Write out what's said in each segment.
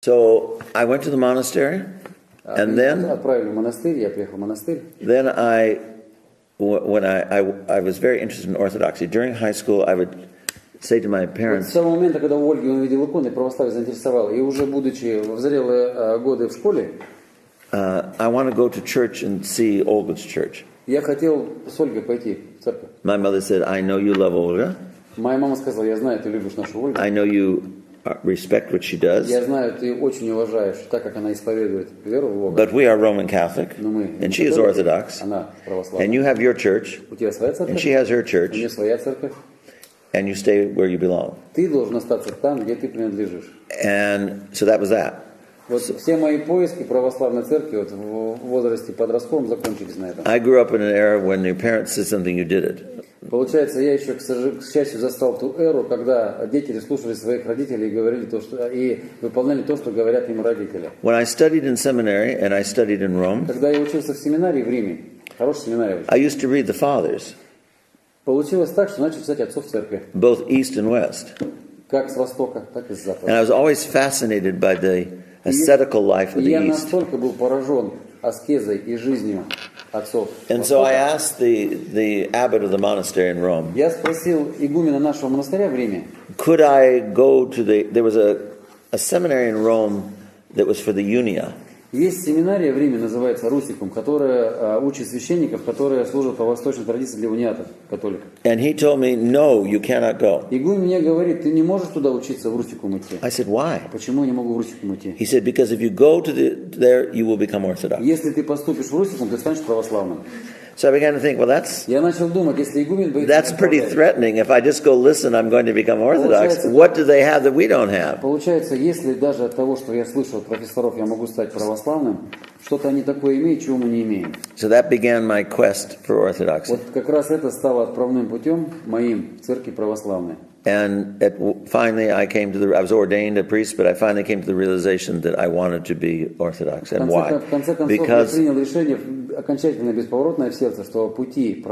So I went to the monastery, and then Отправили в монастырь, я приехал в монастырь. when I was very interested in Orthodoxy. During high school, I would say to my Вот с parents, того момента, когда у Ольги увидел иконы, православие заинтересовало, и уже будучи в зрелые годы в школе, I want to go to church and see Olga's church. я хотел с Ольгой пойти в церковь. My mother said, I know you love Olga. Моя мама сказала, я знаю, ты любишь нашу Ольгу. I know you respect what she does. Я знаю, ты очень уважаешь, так как она исповедует веру в Бога. But we are Roman Catholic, Но мы and she is Orthodox. Она православная. And you have your church, У тебя своя and церковь, she has her у church, нее своя церковь. and you stay where you belong. Ты должен остаться там, где ты принадлежишь. And so that was that. Вот все мои поиски православной церкви вот в возрасте подростковом закончились на этом. I grew up in an era when your parents said something, you did it. Получается, я еще, к счастью, застал ту эру, когда дети слушали своих родителей и говорили то, что и выполняли то, что говорят им родители. When I studied in seminary and I studied in Rome, Когда я учился в семинарии в Риме, хорошей семинарии, I used to read the fathers, получилось так, что начал читать отцов церкви, both East and West. как с востока, так и с And запада. I was always fascinated by the ascetical life of И я the East. настолько был поражен аскезой и жизнью отцов And so I Востока. asked the abbot of the monastery in Rome, Я спросил игумена нашего монастыря в Риме, could I go to there was a seminary in Rome that was for the Unia. есть семинария в Риме, называется Русикум, которая учит священников, которые служат по восточной традиции для униатов, католиков. And he told me, no, you cannot go. Игумен мне говорит, ты не можешь туда учиться, в Русикум идти. I said, why? Почему я не могу в Русикум идти? He said, because if you go to there, you will become Orthodox. Если ты поступишь в Русикум, ты станешь православным. So I began to think, well, that's Я начал думать, если игумен боится... pretty threatening. If I just go listen, I'm going to become Orthodox. Получается, What do they have that we don't have? Получается, если даже от того, что я слышал от профессоров, я могу стать православным, что-то они такое имеют, чего мы не имеем. So that began my quest for orthodoxy. Вот как раз это стало отправным путем моим в церкви православной. And finally, I was ordained a priest, but I finally came to the realization that I wanted to be Orthodox. And why? В конце концов, Because я принял решение окончательно бесповоротное в сердце, что пути,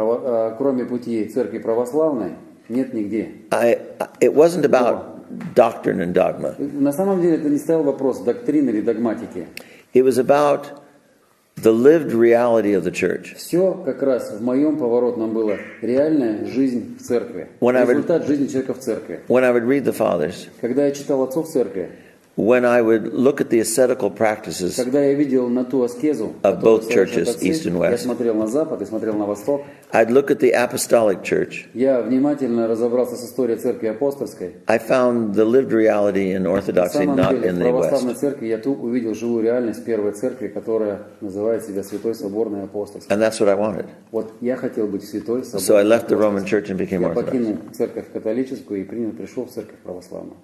кроме пути церкви православной, нет нигде. it wasn't about doctrine and dogma. На самом деле это не стоял вопрос доктрины или догматики. It was about the lived reality of the church. Все как раз в моем поворотном было реальная жизнь в церкви. Результат жизни человека в церкви. When I would read the fathers, Когда я читал отцов церкви, when I would look at the ascetical practices когда я видел на ту аскезу, of both churches, East and я West, смотрел на запад и смотрел на восток, I'd look at the apostolic church. я внимательно разобрался с историей церкви апостольской. I found the lived reality in На orthodoxy самом not деле, in в the православной West. церкви я тут увидел живую реальность первой церкви, которая называет себя Святой Соборной Апостольской. And that's what I wanted. Вот я хотел быть Святой So I Соборной left the Roman Апостольской. church and became Я Orthodox. покинул церковь католическую и пришел в церковь православную.